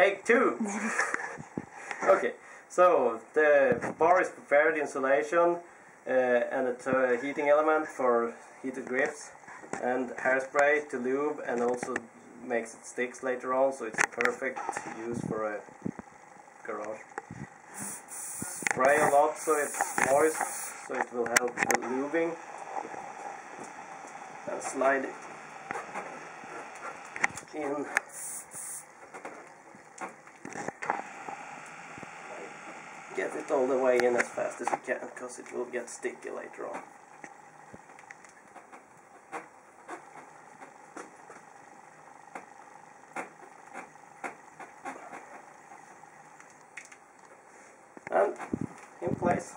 Take two! Okay, so the bar is prepared, insulation and a heating element for heated grips, and hairspray to lube and also makes it sticks later on, so it's a perfect use for a garage. Spray a lot so it's moist, so it will help with lubing, and slide it in. Get it all the way in as fast as you can, because it will get sticky later on. And in place.